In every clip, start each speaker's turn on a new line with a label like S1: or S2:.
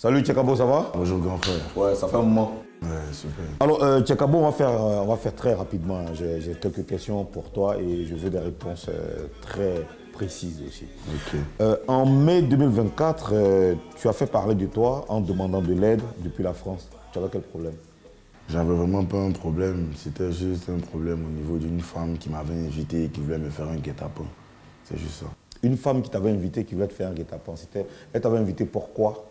S1: Salut Tchekabo, ça va?
S2: Bonjour grand frère.
S1: Ouais, ça fait un moment.
S2: Ouais, super.
S1: Alors Tchekabo, on va faire très rapidement. J'ai quelques questions pour toi et je veux des réponses très précises aussi.
S2: Ok.
S1: En mai 2024, tu as fait parler de toi en demandant de l'aide depuis la France. Tu avais quel problème?
S2: J'avais vraiment pas un problème. C'était juste un problème au niveau d'une femme qui m'avait invité et qui voulait me faire un guet-apens. C'est juste ça.
S1: Une femme qui t'avait invité, qui voulait te faire un guet-apens, elle t'avait invité pour quoi?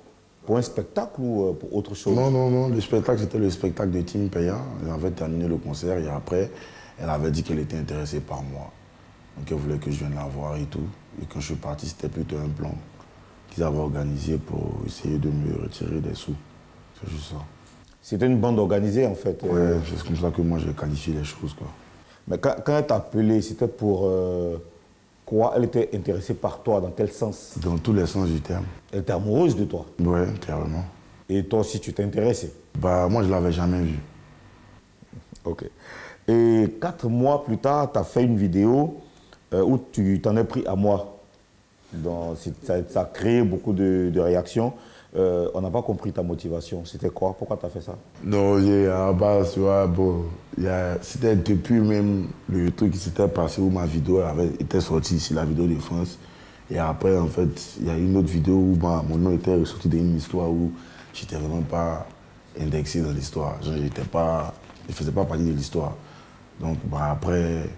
S1: Pour un spectacle ou pour autre chose?
S2: Non, non, non. Le spectacle, c'était le spectacle de Tim Peya. J'avais terminé le concert et après, elle avait dit qu'elle était intéressée par moi. Donc elle voulait que je vienne la voir et tout. Et quand je suis parti, c'était plutôt un plan qu'ils avaient organisé pour essayer de me retirer des sous. C'est juste ça.
S1: C'était une bande organisée en fait.
S2: Ouais, c'est comme ça que moi j'ai qualifié les choses, quoi.
S1: Mais quand elle t'a appelé, c'était pour quoi? Elle était intéressée par toi, dans quel sens?
S2: Dans tous les sens du terme.
S1: Elle était amoureuse de toi.
S2: Ouais, carrément.
S1: Et toi aussi, tu t'es intéressé?
S2: Bah, moi, je l'avais jamais vu.
S1: Ok. Et 4 mois plus tard, tu as fait une vidéo où tu t'en es pris à moi. Donc, ça a créé beaucoup de réactions. On n'a pas compris ta motivation. C'était quoi? Pourquoi tu as fait ça?
S2: Non, à la base, tu vois, bon, c'était depuis même le truc qui s'était passé où ma vidéo était sortie ici, la vidéo de France. Et après, en fait, il y a une autre vidéo où mon nom était ressorti d'une histoire où j'étais vraiment pas indexé dans l'histoire. Je ne faisais pas partie de l'histoire. Donc, bah, après,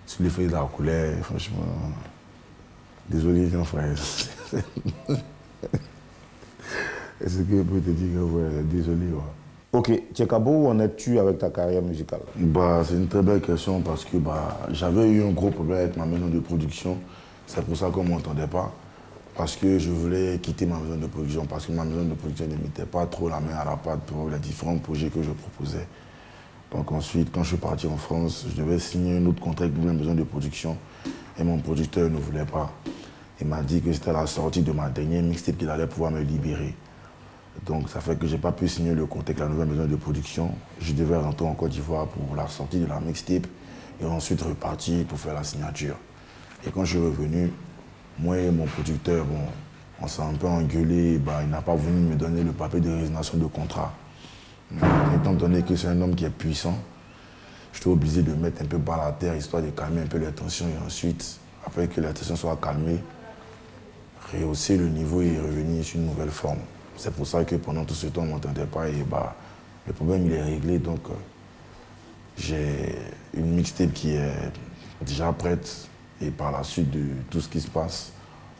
S2: sur les feuilles de la couleur, franchement, désolé, grand frère. Est-ce que je peux te dire que ouais, désolé, ouais.
S1: Ok, Tchekabo, où en es-tu avec ta carrière musicale?
S2: Bah, c'est une très belle question parce que bah, j'avais eu un gros problème avec ma maison de production. C'est pour ça qu'on ne m'entendait pas. Parce que je voulais quitter ma maison de production, parce que ma maison de production ne mettait pas trop la main à la pâte pour les différents projets que je proposais. Donc ensuite, quand je suis parti en France, je devais signer un autre contrat avec une maison de production et mon producteur ne voulait pas. Il m'a dit que c'était la sortie de ma dernière mixtape qu'il allait pouvoir me libérer. Donc ça fait que je n'ai pas pu signer le contrat avec la nouvelle maison de production. Je devais rentrer en Côte d'Ivoire pour la sortie de la mixtape et ensuite repartir pour faire la signature. Et quand je suis revenu, moi et mon producteur, bon, on s'est un peu engueulé, bah, il n'a pas voulu me donner le papier de résignation de contrat. Étant donné que c'est un homme qui est puissant, j'étais obligé de mettre un peu bas à la terre, histoire de calmer un peu les tensions. Et ensuite, après que les tensions soient calmées, rehausser le niveau et revenir sur une nouvelle forme. C'est pour ça que pendant tout ce temps, on ne m'entendait pas et bah, le problème il est réglé. Donc, j'ai une mixtape qui est déjà prête. Et par la suite de tout ce qui se passe,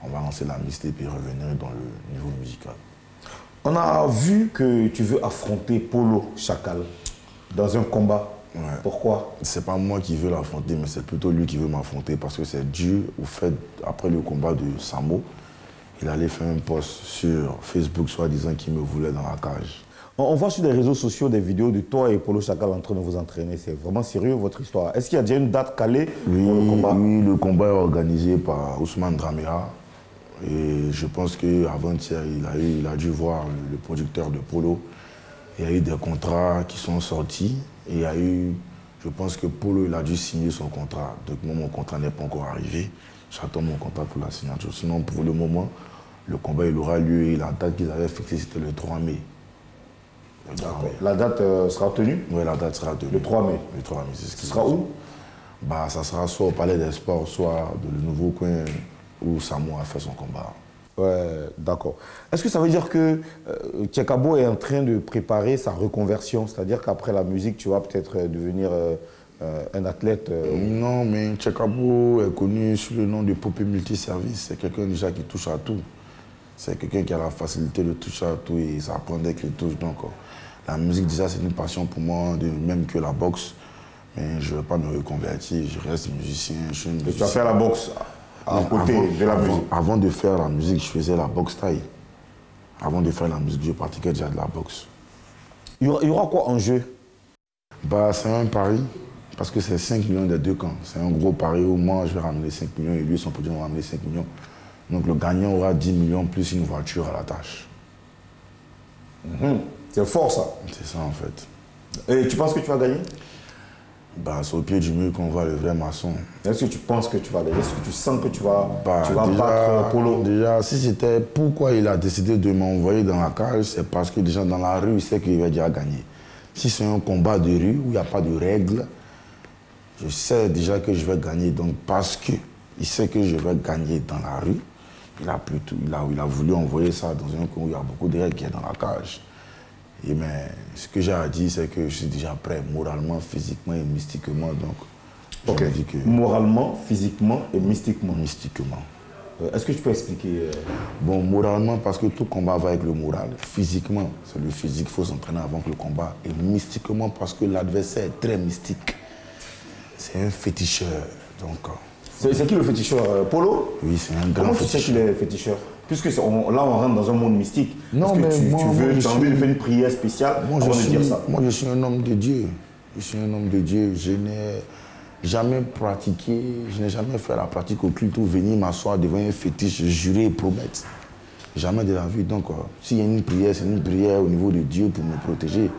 S2: on va lancer la mixtape et revenir dans le niveau musical.
S1: On a vu que tu veux affronter Polo Chakal dans un combat.
S2: Ouais.
S1: Pourquoi?
S2: C'est pas moi qui veux l'affronter, mais c'est plutôt lui qui veut m'affronter parce que c'est dû au fait, après le combat de Samo, il allait faire un post sur Facebook soi-disant qu'il me voulait dans la cage.
S1: On voit sur les réseaux sociaux des vidéos de toi et Polo Chakal en train de vous entraîner. C'est vraiment sérieux votre histoire. Est-ce qu'il y a déjà une date calée pour le combat?
S2: Oui, le combat est organisé par Ousmane Dramera. Et je pense qu'avant-hier, il a dû voir le producteur de Polo. Il y a eu des contrats qui sont sortis. Et il y a eu, je pense que Polo, il a dû signer son contrat. Donc moi, mon contrat n'est pas encore arrivé. J'attends mon contrat pour la signature. Sinon, pour le moment, le combat il aura lieu et la date qu'ils avaient fixée, c'était le 3 mai.
S1: La date sera tenue?
S2: Oui, la date sera tenue.
S1: Le 3 mai.
S2: Le 3 mai, c'est ce qui
S1: sera où?
S2: Bah, ça sera soit au Palais des Sports, soit dans le nouveau coin où Samo a fait son combat.
S1: Ouais, d'accord. Est-ce que ça veut dire que Tchekabo est en train de préparer sa reconversion? C'est-à-dire qu'après la musique, tu vas peut-être devenir un athlète
S2: Non, mais Tchekabo est connu sous le nom de Popé Multiservice. C'est quelqu'un déjà qui touche à tout. C'est quelqu'un qui a la facilité de toucher à tout et ça apprend dès qu'il touche. Donc, la musique, déjà, c'est une passion pour moi, même que la boxe. Mais je ne vais pas me reconvertir, je reste musicien. Je suis musicien.
S1: Et tu vas faire la boxe à côté de la musique?
S2: Avant de faire la musique, je faisais la boxe taille. Avant de faire la musique, je pratiquais déjà de la boxe.
S1: Il y aura quoi en jeu?
S2: Bah, c'est un pari, parce que c'est 5 millions des deux camps. C'est un gros pari où moi, je vais ramener 5 millions et lui, son produit va ramener 5 millions. Donc le gagnant aura 10 millions plus une voiture à la tâche.
S1: C'est fort ça.
S2: C'est ça en fait.
S1: Et tu penses que tu vas gagner?
S2: Bah, c'est au pied du mur qu'on voit le vrai maçon.
S1: Est-ce que tu penses que tu vas aller? Est-ce que tu sens que tu vas
S2: Déjà,
S1: battre Polo?
S2: Déjà, si c'était pourquoi il a décidé de m'envoyer dans la cage, c'est parce que déjà dans la rue, il sait qu'il va déjà gagner. Si c'est un combat de rue où il n'y a pas de règles, je sais déjà que je vais gagner. Donc parce qu'il sait que je vais gagner dans la rue, il a voulu envoyer ça dans un coin où il y a beaucoup de règles qui est dans la cage. Et mais ce que j'ai à dire, c'est que je suis déjà prêt, moralement, physiquement et mystiquement. Donc,
S1: je me dis que... Moralement, physiquement et mystiquement.
S2: Mystiquement.
S1: Est-ce que tu peux expliquer
S2: Bon, moralement, parce que tout combat va avec le moral. Physiquement, c'est le physique, il faut s'entraîner avant que le combat. Et mystiquement, parce que l'adversaire est très mystique. C'est un féticheur. Donc,
S1: c'est qui le féticheur? Polo?
S2: Oui, c'est un grand
S1: Comment
S2: féticheur.
S1: tu sais qu'il est féticheur? Puisque là, on rentre dans un monde mystique.
S2: Non,
S1: est-ce que
S2: mais
S1: tu as envie de faire une prière spéciale avant de dire ça?
S2: Moi, je suis un homme de Dieu. Je suis un homme de Dieu. Je n'ai jamais pratiqué, je n'ai jamais fait la pratique occulte ou venir m'asseoir devant un fétiche, jurer et promettre. Jamais de la vie. Donc, s'il y a une prière, c'est une prière au niveau de Dieu pour me protéger.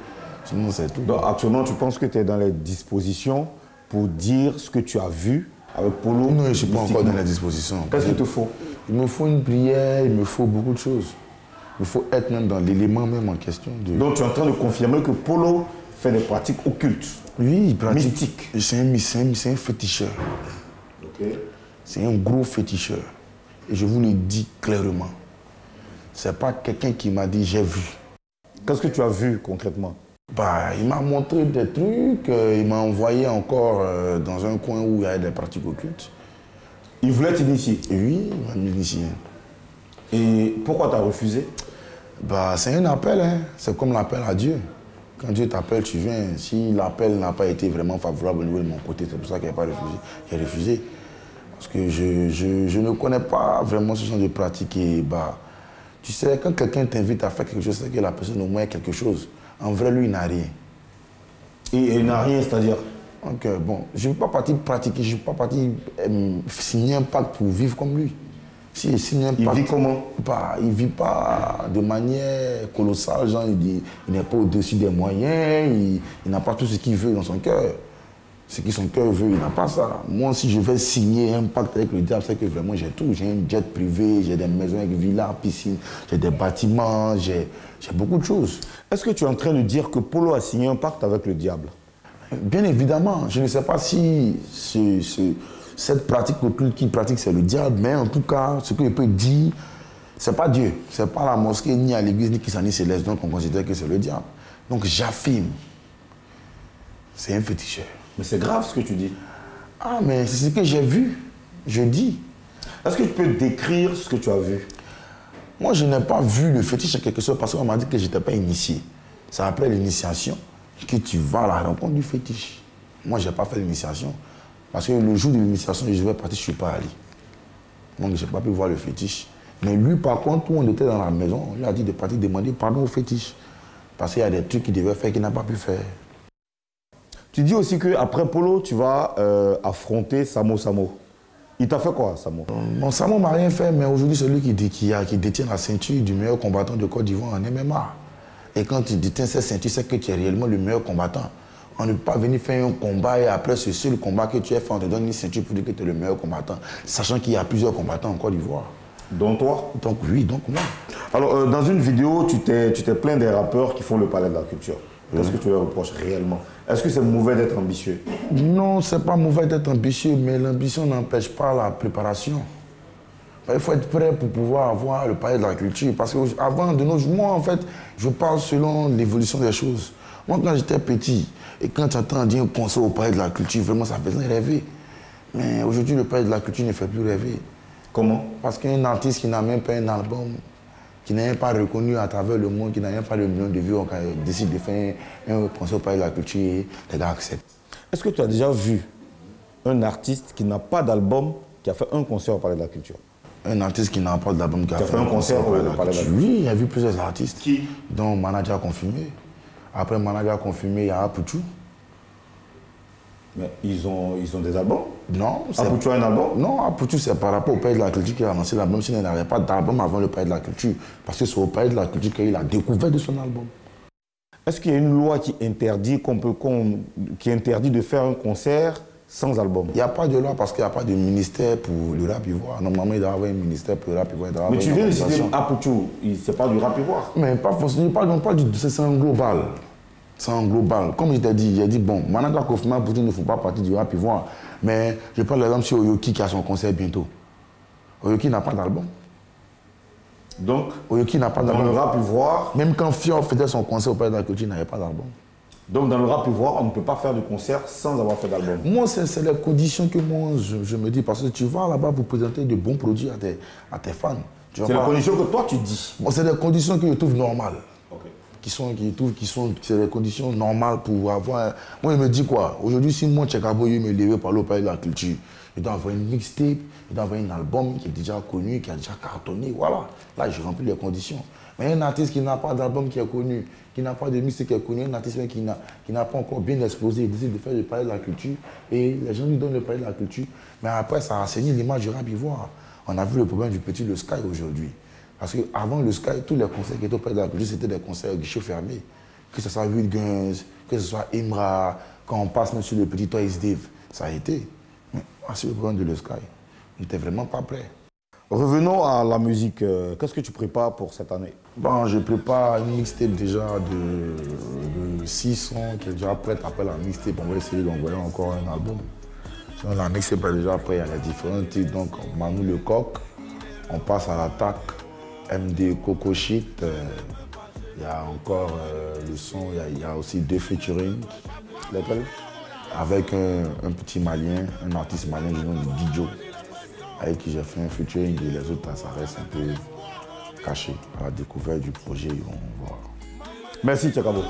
S2: Sinon, c'est tout.
S1: Donc, actuellement, tu penses que tu es dans les dispositions pour dire ce que tu as vu avec Polo?
S2: Non, je ne suis pas encore dans les dispositions.
S1: Qu'est-ce qu'il te faut?
S2: Il me faut une prière, il me faut beaucoup de choses. Il me faut être même dans l'élément même en question.
S1: Donc tu es en train de confirmer que Polo fait des pratiques occultes?
S2: Oui, il pratique.
S1: Mystiques.
S2: C'est un féticheur.
S1: Okay.
S2: C'est un gros féticheur. Et je vous le dis clairement. Ce n'est pas quelqu'un qui m'a dit j'ai vu.
S1: Qu'est-ce que tu as vu concrètement?
S2: Bah, il m'a montré des trucs, il m'a envoyé encore dans un coin où il y a des pratiques occultes.
S1: Il voulait t'initier?
S2: Oui, il m'a initié.
S1: Et pourquoi tu as refusé?
S2: Bah, c'est un appel, hein. C'est comme l'appel à Dieu. Quand Dieu t'appelle, tu viens. Si l'appel n'a pas été vraiment favorable au niveau de mon côté, c'est pour ça qu'il n'a pas refusé. J'ai refusé. Parce que je ne connais pas vraiment ce genre de pratique. Et bah, tu sais, quand quelqu'un t'invite à faire quelque chose, c'est que la personne au moins a quelque chose. En vrai, lui, il n'a rien.
S1: Et il n'a rien, c'est-à-dire?
S2: Donc, bon, je ne veux pas partir pratiquer, je ne veux pas partir signer un pacte pour vivre comme lui. Si il signe un pacte,
S1: il vit comment?
S2: Bah, il ne vit pas de manière colossale, genre il n'est pas au-dessus des moyens, il n'a pas tout ce qu'il veut dans son cœur. Ce que son cœur veut, il n'a pas ça. Moi, si je vais signer un pacte avec le diable, c'est que vraiment j'ai tout. J'ai un jet privé, j'ai des maisons avec villa, piscine, j'ai des bâtiments, j'ai beaucoup de choses.
S1: Est-ce que tu es en train de dire que Polo a signé un pacte avec le diable?
S2: Bien évidemment, je ne sais pas si cette pratique occulte qu'il pratique, c'est le diable, mais en tout cas, ce que je peux dire, ce n'est pas Dieu, ce n'est pas la mosquée, ni à l'église, ni Kisani Céleste, donc on considère que c'est le diable. Donc j'affirme, c'est un féticheur.
S1: Mais c'est grave ce que tu dis.
S2: Ah, mais c'est ce que j'ai vu, je dis.
S1: Est-ce que tu peux décrire ce que tu as vu?
S2: Moi, je n'ai pas vu le fétiche en quelque sorte parce qu'on m'a dit que je n'étais pas initié. Ça après l'initiation que tu vas à la rencontre du fétiche. Moi, je n'ai pas fait l'initiation. Parce que le jour de l'initiation, je vais partir, je ne suis pas allé. Donc, je n'ai pas pu voir le fétiche. Mais lui, par contre, où on était dans la maison, on lui a dit de partir demander pardon au fétiche. Parce qu'il y a des trucs qu'il devait faire qu'il n'a pas pu faire.
S1: Tu dis aussi qu'après Polo, tu vas affronter Samo Samo. Il t'a fait quoi, Samo?
S2: Bon, Samo m'a rien fait, mais aujourd'hui, c'est lui qui détient la ceinture du meilleur combattant de Côte d'Ivoire en MMA. Et quand tu détiens cette ceinture, c'est que tu es réellement le meilleur combattant. On ne peut pas venir faire un combat et après ce seul combat que tu as fait, on te donne une ceinture pour dire que tu es le meilleur combattant, sachant qu'il y a plusieurs combattants en Côte d'Ivoire.
S1: Dont toi?
S2: Donc oui, donc moi.
S1: Alors, dans une vidéo, tu t'es plaint des rappeurs qui font le palais de la culture. Qu'est-ce que tu leur reproches réellement? Est-ce que c'est mauvais d'être ambitieux? Non,
S2: c'est pas mauvais d'être ambitieux, mais l'ambition n'empêche pas la préparation. Il faut être prêt pour pouvoir avoir le palais de la culture. Parce qu'avant, de nos jours, moi, en fait, je parle selon l'évolution des choses. Moi, quand j'étais petit, et quand tu entends dire un concert au palais de la culture, vraiment, ça faisait rêver. Mais aujourd'hui, le palais de la culture ne fait plus rêver.
S1: Comment?
S2: Parce qu'un artiste qui n'a même pas un album, qui n'est même pas reconnu à travers le monde, qui n'a même pas de millions de vues, on décide de faire un concert au palais de la culture et les gars acceptent.
S1: Est-ce que tu as déjà vu un artiste qui n'a pas d'album, qui a fait un concert au palais de la culture?
S2: Un artiste qui n'a pas d'album, qui a
S1: fait un concert au palais de la culture?
S2: Oui, il y a vu plusieurs artistes.
S1: Qui?
S2: Dont Manager confirmé. Après Manager confirmé, il y a Apuchu.
S1: Mais ils ont des albums?
S2: Non.
S1: Apuchu a un album?
S2: Non, Apuchu, c'est par rapport au Palais de la Culture qu'il a lancé l'album. Sinon, il n'avait pas d'album avant le Palais de la Culture. Parce que c'est au Palais de la Culture qu'il a découvert de son album.
S1: Est-ce qu'il y a une loi qui interdit, qui interdit de faire un concert sans album?
S2: Il n'y a pas de loi parce qu'il n'y a pas de ministère pour le rap ivoire. Normalement, il doit y avoir un ministère pour le rap ivoire.
S1: Mais tu viens de citer Apoutou, c'est pas du rap ivoire.
S2: Mais pas forcément, c'est un global. C'est un global. Comme je t'ai dit, j'ai dit, bon, Manaka Kofima Apoutou ne font pas partie du rap ivoire. Mais je prends l'exemple sur Oyoki qui a son concert bientôt. Oyoki n'a pas d'album.
S1: Donc,
S2: Oyoki n'a pas d'album.
S1: Dans le rap ivoire...
S2: Même quand Fior faisait son concert au Palais de la Culture, il n'avait pas d'album.
S1: Donc dans le rap ivoire, on ne peut pas faire de concert sans avoir fait d'album.
S2: Moi, c'est les conditions que moi, je me dis. Parce que tu vas là-bas pour présenter de bons produits à tes fans.
S1: C'est les conditions que toi, tu dis.
S2: Bon, c'est des conditions que je trouve normales.
S1: Okay.
S2: C'est des conditions normales pour avoir... Moi, je me dis quoi? Aujourd'hui, si moi, Tchekabo, me lève par le Palais de la Culture, je dois avoir une mixtape, je dois avoir un album qui est déjà connu, qui a déjà cartonné. Voilà. Là, je remplis les conditions. Mais un artiste qui n'a pas d'album qui est connu, qui n'a pas de mixtape qui est connu, un artiste qui n'a pas encore bien explosé, il décide de faire le Palais de la Culture et les gens lui donnent le Palais de la Culture. Mais après, ça a assaini l'image du rap ivoire. On a vu le problème du petit Le Sky aujourd'hui. Parce qu'avant le Sky, tous les concerts qui étaient au Palais de la Culture, c'était des concerts au guichet fermé. Que ce soit Will Guns, que ce soit Imra, quand on passe même sur le petit Toys Dave, ça a été. Mais c'est le problème de Le Sky. Il n'était vraiment pas prêt.
S1: Revenons à la musique. Qu'est-ce que tu prépares pour cette année?
S2: Bon, je prépare une mixtape déjà de 6 sons qui est déjà prête. Après la mixtape, on va essayer d'envoyer encore un album. Sinon, la mixtape est déjà prête, il y a les différents titres. Donc, Manu Le Coq, on passe à l'attaque. MD Coco Shit, il y a encore le son, il y a aussi 2 featuring.
S1: Lesquels?
S2: Avec un petit malien, un artiste malien du nom de Dijo, avec qui j'ai fait un featuring et les autres, ça reste un peu caché. À la découverte du projet, ils vont voir.
S1: Merci, Tchekabo.